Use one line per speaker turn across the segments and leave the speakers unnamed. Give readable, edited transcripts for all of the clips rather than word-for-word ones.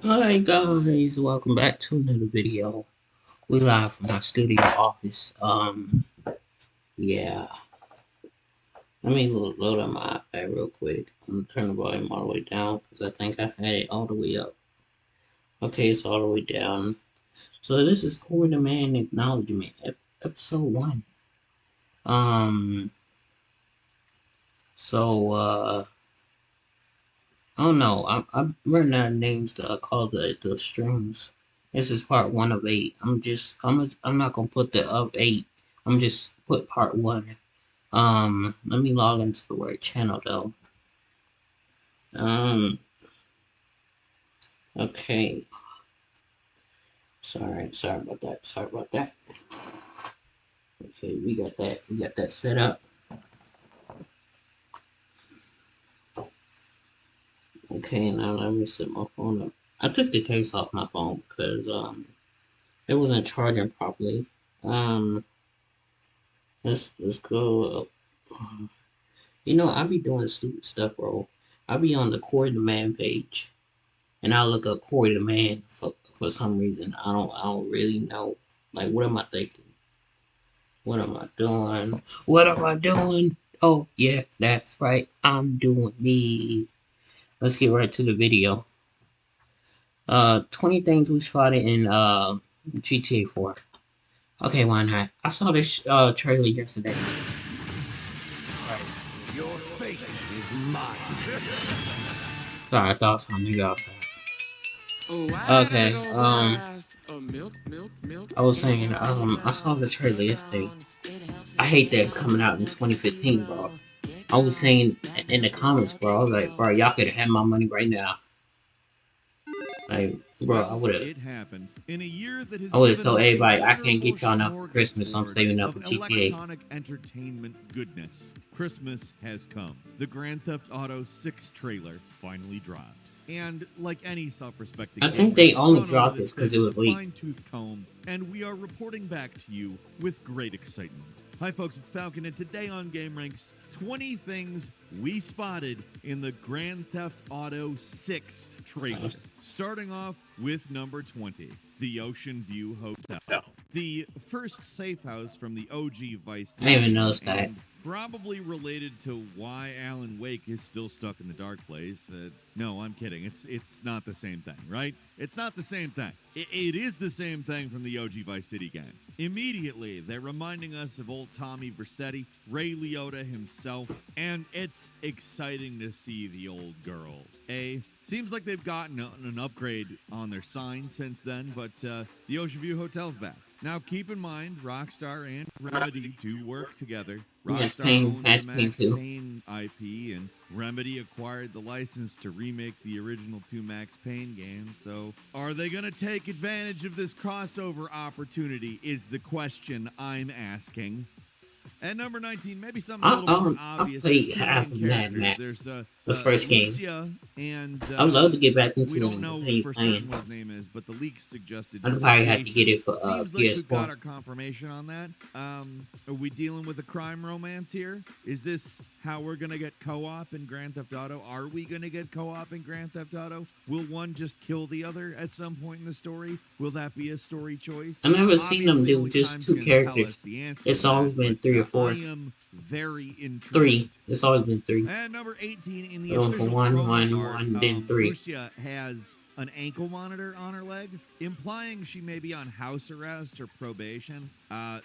Hi guys, welcome back to another video. We live from my studio office. Yeah. Let me load up my iPad real quick. I'm gonna turn the volume all the way down because I think I had it all the way up. Okay, it's all the way down. So this is Coreythemaan Acknowledgement, episode 1. Um, so I don't know. I'm running out of names to call the streams. This is part 1 of 8. I'm not gonna put the of 8. I'm just put part 1. Let me log into the right channel though. Um, okay. Sorry about that. Sorry about that. Okay, we got that. We got that set up. Okay, now let me set my phone up. I took the case off my phone because it wasn't charging properly. Um, let's go. I be doing stupid stuff, bro. I be on the Corey the Man page, and I look up Corey the Man for some reason. I don't really know. Like, what am I thinking? What am I doing? What am I doing? Oh yeah, that's right. I'm doing me. Let's get right to the video. 20 things we spotted in GTA 4. Okay, why not? I saw this trailer yesterday. Right.
Your fate is mine.
Sorry, I thought something outside.
Oh, I got a big
Okay,
old glass of milk.
I was saying, I saw the trailer yesterday. I hate that it's coming out in 2015, bro. I was saying in the comments, bro, I was like, bro, y'all could have had my money right now. Like, bro,
Well, it happened in a year that has
I would have
given
told
us a
everybody, I can't
veritable
get y'all enough for Christmas. I'm
smorgasbord
saving up
of
for GTA.
electronic entertainment goodness. Christmas has come. The Grand Theft Auto 6 trailer finally dropped. And like any self-respecting
I think
gamer,
they
we've
only
gone over
dropped
this
this because
thing
it
with
was
a
leaked.
fine-tooth comb, and we are reporting back to you with great excitement. Hi folks, it's Falcon, and today on Game Ranks, 20 things we spotted in the Grand Theft Auto 6 trailer.
Nice.
Starting off with number 20, the Ocean View Hotel. The first safe house from the OG Vice City.
I didn't even notice that.
And probably related to why Alan Wake is still stuck in the dark place. No, I'm kidding. It's not the same thing, right? It's not the same thing. It is the same thing from the OG Vice City game. Immediately, they're reminding us of old Tommy Vercetti, Ray Liotta himself, and it's exciting to see the old girl. Seems like they've gotten an upgrade on their sign since then, but the Ocean View Hotel's back. Now, keep in mind, Rockstar and Remedy do work together. Rockstar owns the Max Payne IP, and Remedy acquired the license to remake the original 2 Max Payne games. So, are they going to take advantage of this crossover opportunity is the question I'm asking. At number 19, maybe something a little more obvious.
I played half of Mad Max.
There's
the first
Lucia
game.
and
I would love to get back into
we
it
don't
and
know
continue
for
playing.
certain what his name is, but the leaks suggested
I'd probably have to
Jason.
get it for
Seems like
PS4.
we've got our confirmation on that. Are we dealing with a crime romance here? Is this how we're gonna get co-op in Grand Theft Auto? Are we gonna get co-op in Grand Theft Auto? Will one just kill the other at some point in the story? Will that be a story choice?
I've never seen them do just 2 characters. It's always been 3 or 4.
I am very intrigued.
3. It's always been 3.
And number 18 in the
Going
official
for one,
promo art,
then 3.
Lucia has an ankle monitor on her leg, implying she may be on house arrest or probation.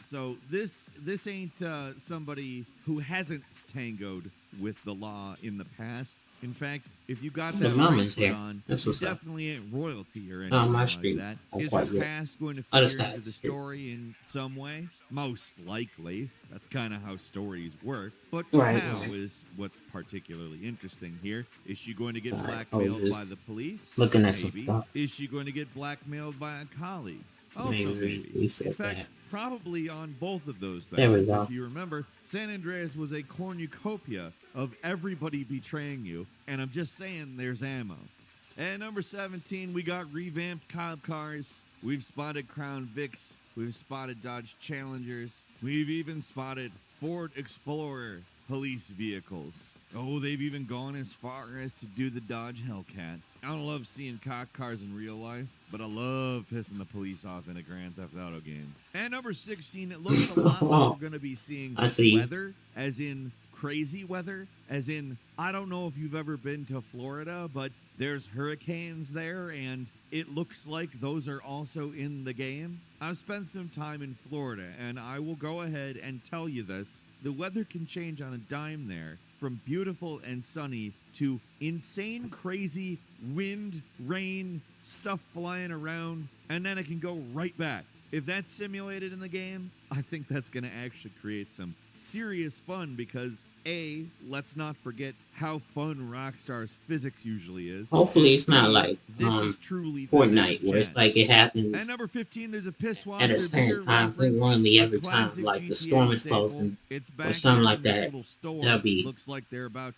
So this ain't somebody who hasn't tangoed with the law in the past. In fact, if you got that bracelet on, you definitely ain't royalty or anything like that. Is her past going to figure into the story in some way? Most likely. That's kind of how stories work. But how is what's particularly interesting here. Is she going to get blackmailed by the police?
Looking at
maybe.
Some stuff.
Is she going to get blackmailed by a colleague? Also, maybe. In fact, probably on both of those things.
There we go.
If you remember, San Andreas was a cornucopia of everybody betraying you, and I'm just saying there's ammo. And number 17, we got revamped cop cars. We've spotted Crown Vics. We've spotted Dodge Challengers. We've even spotted Ford Explorer police vehicles. Oh, they've even gone as far as to do the Dodge Hellcat. I don't love seeing cop cars in real life, but I love pissing the police off in a Grand Theft Auto game. And number 16, it looks a lot like we're going to be seeing
I see.
weather, as in crazy weather, as in, I don't know if you've ever been to Florida, but there's hurricanes there, and it looks like those are also in the game. I've spent some time in Florida, and I will go ahead and tell you this. The weather can change on a dime there, from beautiful and sunny to insane, crazy wind, rain, stuff flying around, and then it can go right back. If that's simulated in the game, I think that's going to actually create some serious fun because, A, let's not forget how fun Rockstar's physics usually is.
Hopefully it's not like
this is truly
Fortnite, where it's like it happens
at number 15, there's a piss
at the same time, frequently every time, like the storm is closing or something like that. That'd be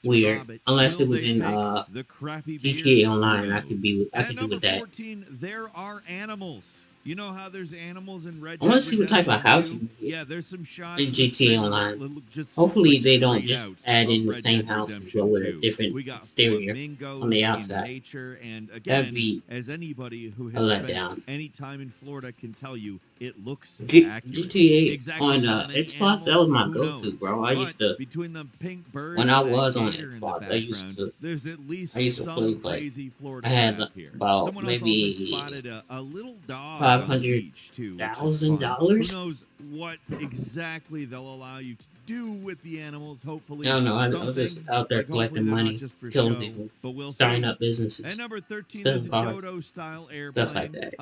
weird. Unless it was in GTA Online, I could do with that.
14, there are animals. You know how there's animals in Red Dead
I want to see what type of house you get
Yeah, there's some shots
in GTA Online. Hopefully they don't just add in the same houses but with a different exterior on the outside. That'd be
as anybody who
a
has spent
letdown.
any time in Florida can tell you, it looks accurate.
GTA
Exactly
on
how many
Xbox, that
animals,
was my
who
go-to,
knows?
bro. I used to,
Between the pink birds
when I
and that
was on
gator in the
Xbox, I used
background,
to,
there's at least
I used to
some
play, like,
crazy Florida
I had
crap here.
about
Someone else
maybe
also spotted a little dog on the beach, too, which is fun.
$500,000.
Who knows what exactly they'll allow you to do with the animals? Hopefully,
I don't know. I was
something,
just out there
like hopefully
collecting
they're not
money,
just for
killing
show,
people,
but we'll see.
starting up businesses,
And number 13,
selling
there's a
cars,
Dodo-style airplane.
stuff like that.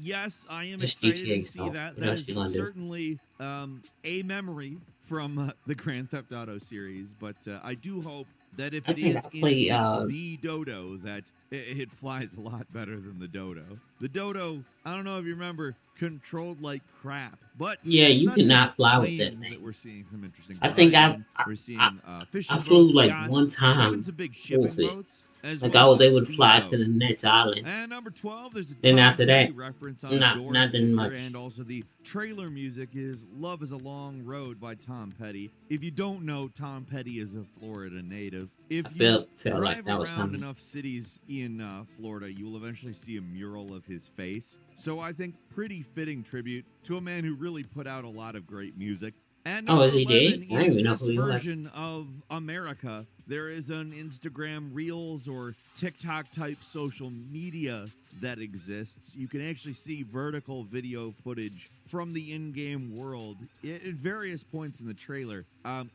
Yes, I am
It's
excited to
GTA
see
stuff.
that.
What
That
else
is
you gonna do?
certainly a memory from the Grand Theft Auto series, but I do hope that if
I
it
think
is
I play,
the Dodo, that it flies a lot better than the Dodo. The Dodo, I don't know if you remember, controlled like crap, but
Yeah,
it's
you
not
cannot
just
fly with that
planes
thing.
That we're seeing some interesting.
I think
flying. We're seeing fishing
I flew
boats,
like
yachts,
one time
even some big shipping
with it.
boats. As
Like
well
I was
as
able to fly to
speedboat.
the next island.
And number 12, there's a
Then
Tom
after
Petty
that,
reference on
not
a door
nothing
sticker,
much.
and also the trailer music is "Love Is a Long Road" by Tom Petty. If you don't know, Tom Petty is a Florida native. If
I felt
drive
like that was
around
coming.
enough cities in Florida, you will eventually see a mural of his face. So I think pretty fitting tribute to a man who really put out a lot of great music. And
Oh, is he
number 11,
dead? I didn't even
in
know
this
who he was.
version of America, there is an Instagram Reels or TikTok type social media that exists. You can actually see vertical video footage from the in-game world at various points in the trailer.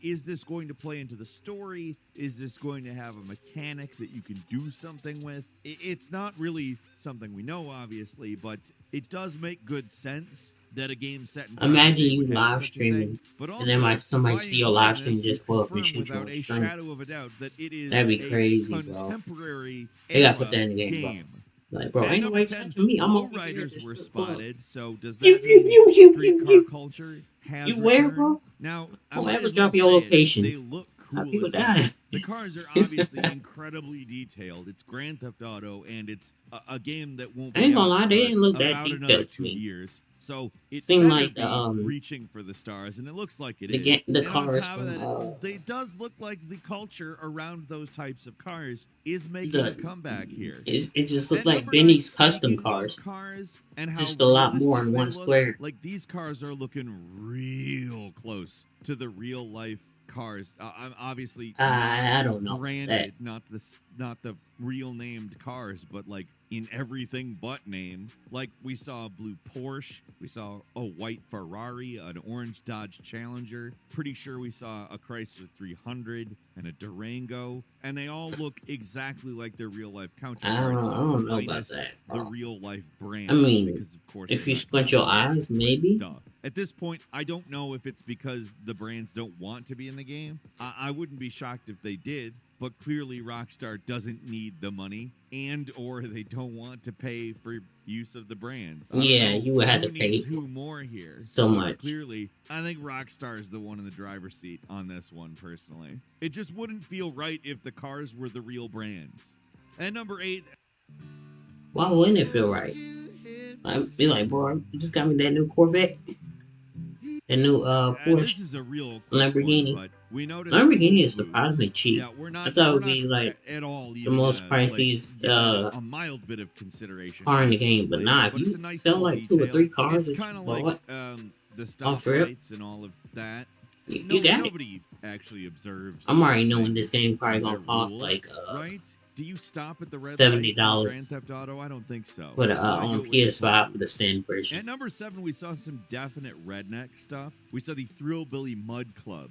Is this going to play into the story? Is this going to have a mechanic that you can do something with? It's not really something we know, obviously, but it does make good sense that a game set in
Imagine
present day
you
would have
live
such a thing,
streaming,
but
and then
also,
like somebody
by
see your
including
live stream
this,
just
you
pull up and
confirm
shoot you
without
on
a
the stream.
shadow of a doubt that it is
That'd be
a
crazy, bro.
contemporary
They gotta
era
put that in the game, bro.
game.
Like, bro,
And
ain't
number
nobody
10,
touching me. I'm over here.
lowriders
Just
were
the fuck.
spotted, so does
You,
that mean streetcar culture has
You where,
returned?
bro?
Now, I
Don't
might
ever
as
drop
well
your
say it,
location.
they look
How
cool
people
as hell.
die.
The cars are obviously incredibly detailed. It's Grand Theft Auto, and it's a game that won't
I
be
ain't gonna
out
lie, they
for
didn't look that
about
detailed
another
to
2
me.
years. So it
Seemed
better
like
be reaching for the stars, and it looks like it is.
the
And on
cars
top of
from
that, it does look like the culture around those types of cars is making a comeback here.
it just looked
And
like
number
Benny's
9,
custom
speaking of
cars.
and how
Just a lot more
realistic
in
they
one
look,
square.
Like these cars are looking real close to the real life cars. I'm obviously
I don't know
branded, not the real named cars, but like in everything but name. Like we saw a blue Porsche, we saw a white Ferrari, an orange Dodge Challenger. Pretty sure we saw a Chrysler 300 and a Durango, and they all look exactly like their real life counterparts.
I don't know about
minus
that,
the
bro.
real life brand.
I mean,
because of course
if
they're
you
not
squint your
counterparts.
eyes, maybe.
Duh. At this point, I don't know if it's because the brands don't want to be in the game. I wouldn't be shocked if they did, but clearly Rockstar doesn't need the money, and or they don't want to pay for use of the brands. I don't
Yeah,
know
you would have
who
to pay
needs who more here.
so
But
much.
Clearly, I think Rockstar is the one in the driver's seat on this one, personally. It just wouldn't feel right if the cars were the real brands. And number 8,
Why wouldn't it feel right? I'd be like, bro, you just got me that new Corvette. The new
This
Porsche
is a real quick one,
Lamborghini.
but we noticed
Lamborghini
toll
is surprisingly
booths.
cheap.
Yeah,
I thought it
we're
would
not
be like
at all
the
even
most
gonna like
priciest
give that a mild bit of consideration
car in the
as we
game, but
play it.
nah, if
But it's
you
a nice
sell
little
like 2 or
detail.
3 cars
It's
that
kind
you
of like
bought
the
off rip,
stoplights and all of that.
you got it.
Nobody actually observes
I'm already
those
knowing this
things
game probably
and
gonna
their
cost like
rules, right? Do you stop at the red lights in
$70
Grand Theft Auto? I don't think so.
for the
I
on
go with the toll
PS5 for the
booths.
stand version.
At number 7, we saw some definite redneck stuff. We saw the Thrillbilly Mud Club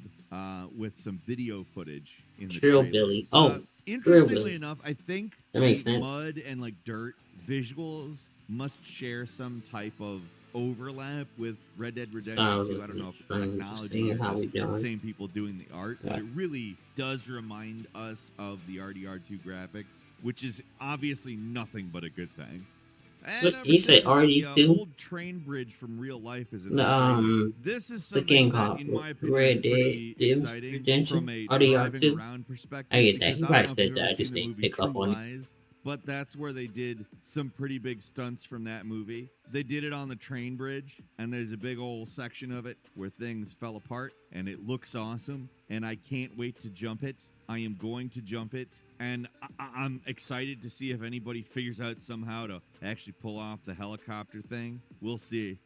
with some video footage in the
Trill
trailer.
Billy. Oh,
Interestingly
Thrillbilly.
enough, I think
That makes
the
sense.
mud and like dirt visuals must share some type of overlap with Red Dead Redemption 2. I don't know if it's technology or
How we
just the
doing?
same people doing the art, but
Yeah.
it really does remind us of the RDR2 graphics, which is obviously nothing but a good thing. And
Look,
number
you
6
say
is the
RD2?
old train bridge from real life is in the trailer. This is
The game
something that,
called
in my opinion,
Red
is pretty
Dead
exciting
Redemption,
from a driving
RDR2.
around perspective.
I get that.
Because
He
I
probably
don't know if
said
you've
that.
ever
I just
seen the
didn't
movie
pick up
True
on it.
Lies, but that's where they did some pretty big stunts from that movie. They did it on the train bridge, and there's a big old section of it where things fell apart, and it looks awesome, and I can't wait to jump it. I am going to jump it, and I'm excited to see if anybody figures out somehow to actually pull off the helicopter thing. We'll see.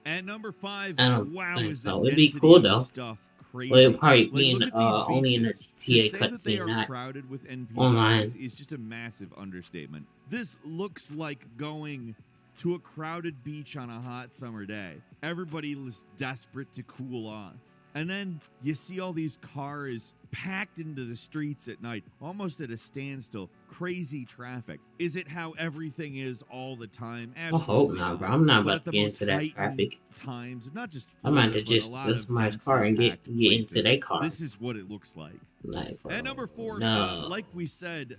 At number 5,
I don't
wow,
think
is the
so. It'd be
density
cool
of
though.
stuff crazy.
Well, it'll probably
Like,
be in
look at these
only in the
beaches. To
GTA
say that they
cutscene,
are
not
crowded with NPCs
online.
is just a massive understatement. This looks like going to a crowded beach on a hot summer day. Everybody was desperate to cool off. And then you see all these cars packed into the streets at night, almost at a standstill. Crazy traffic. Is it how everything is all the time?
I hope
Absolutely
not,
not.
bro. I'm not
But
about
at
to
the
get
most
into that
heightened
traffic.
times, not just
I'm about
Florida,
to
but a
just
lot
get
of
somebody's
densely
car and get
packed
into
places,
their car.
this is what it looks like.
Like, bro,
At number 4,
no.
like we said,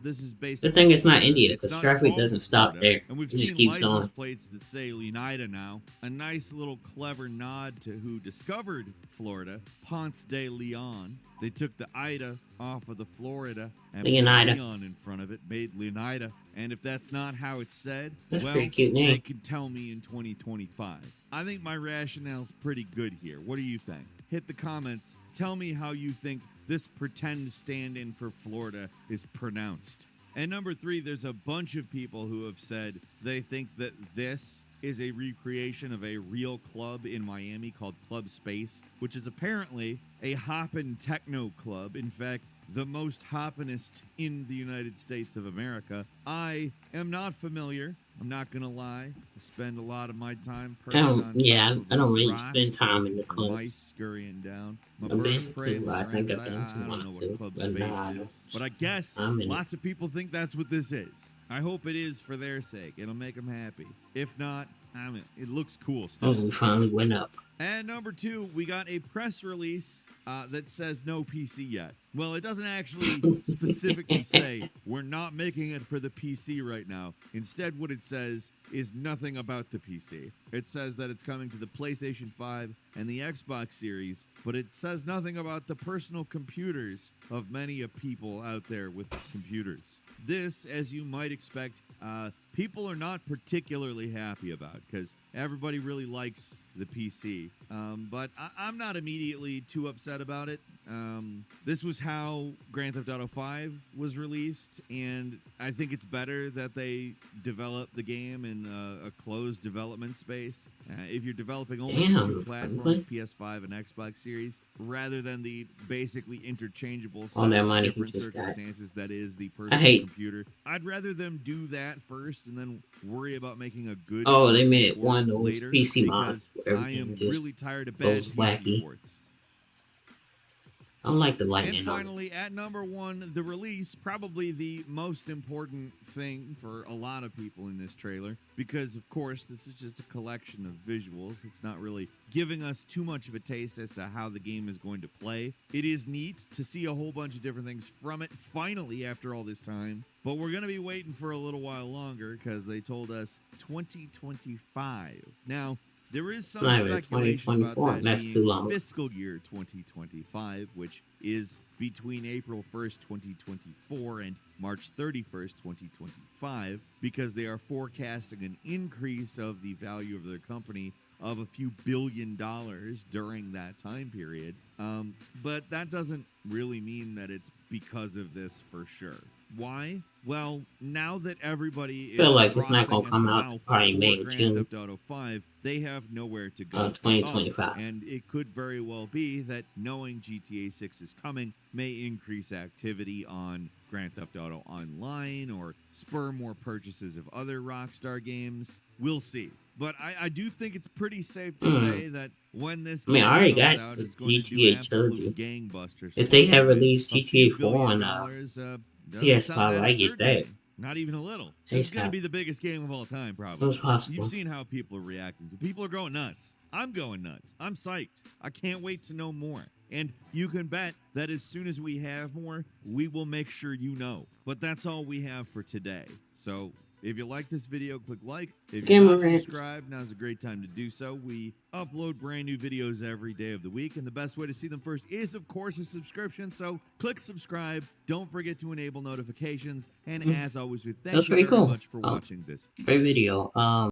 this is basically
The thing is not
Florida.
India,
It's
because
not
traffic
called
doesn't stop
Florida,
there.
and we've
It just
seen
keeps
license
going.
plates that say Oneida now. A nice little clever nod to who discovered Florida, Ponce de Leon. They took the Ida off of the Florida and put
Leonida.
Leon in front of it, made Leonida. And if that's not how it's said,
That's a
well,
pretty cute name.
they can tell me in 2025. I think my rationale's pretty good here. What do you think? Hit the comments. Tell me how you think this pretend stand-in for Florida is pronounced. And number 3, there's a bunch of people who have said they think that this is a recreation of a real club in Miami called Club Space, which is apparently a hoppin' techno club. In fact, the most hoppinest in the United States of America. I am not familiar. I'm not gonna lie. I spend a lot of my time perched on top of
I don't
a
really
rock
spend time in the
and
club.
mice scurrying down. My
I've
bird
been
of prey,
to,
my
I think
friends,
I've been to
I don't
one
know
or
what
two,
Club
but
Space
nah,
is. But I guess
I'm in it.
lots of people think that's what this is. I hope it is for their sake. It'll make them happy. If not, I mean, it looks cool still.
Oh, we finally went up.
And number 2, we got a press release that says no PC yet. Well, it doesn't actually specifically say we're not making it for the PC right now. Instead, what it says is nothing about the PC. It says that it's coming to the PlayStation 5 and the Xbox Series, but it says nothing about the personal computers of many of people out there with computers. This, as you might expect, people are not particularly happy about because everybody really likes the PC. But I'm not immediately too upset about it. This was how Grand Theft Auto 5 was released, and I think it's better that they develop the game in a closed development space. If you're developing only for 2 platforms, PS5 and Xbox Series, rather than the basically interchangeable set of different circumstances that is the personal computer, I'd rather them do that first and then worry about making a good
Oh, they
PC
made
port
one of those
later,
PC mods
because
where
I am
everything just
really tired of bad
goes
PC
wacky.
ports.
I don't like the lightning.
And finally, at number 1, the release, probably the most important thing for a lot of people in this trailer, because, of course, this is just a collection of visuals. It's not really giving us too much of a taste as to how the game is going to play. It is neat to see a whole bunch of different things from it, finally, after all this time. But we're going to be waiting for a little while longer, because they told us 2025. Now, there is some speculation about that being fiscal year 2025, which is between April 1st, 2024 and March 31st, 2025, because they are forecasting an increase of the value of their company of a few $billion during that time period. But that doesn't really mean that it's because of this for sure. Why? Well, now that everybody is
feel like it's not
frothing
gonna
at
come
the
out to
mouth
probably
for
May or
Grand
June
Theft Auto 5, they have nowhere to go.
2025.
And it could very well be that knowing GTA 6 is coming may increase activity on Grand Theft Auto Online or spur more purchases of other Rockstar games. We'll see. But I do think it's pretty safe to say that when this
I mean,
game
I already
comes
got
out,
the
it's going to do
GTA
absolute
trilogy.
gangbusters.
If
for
they
them,
have
and
released
a few
GTA 4
billion
on
dollars doesn't sound
PS5,
that
I
absurd
get
to
that.
me. Not even a little. This is going to be the biggest game of all time, probably.
It's possible.
You've seen how people are reacting to. People are going nuts. I'm going nuts. I'm psyched. I can't wait to know more. And you can bet that as soon as we have more, we will make sure you know. But that's all we have for today. So if you like this video, click like. If you're not subscribed, now's a great time to do so. We upload brand new videos every day of the week, and the best way to see them first is, of course, a subscription. So click subscribe. Don't forget to enable notifications. And as always, we thank you very much for watching this.
Great video.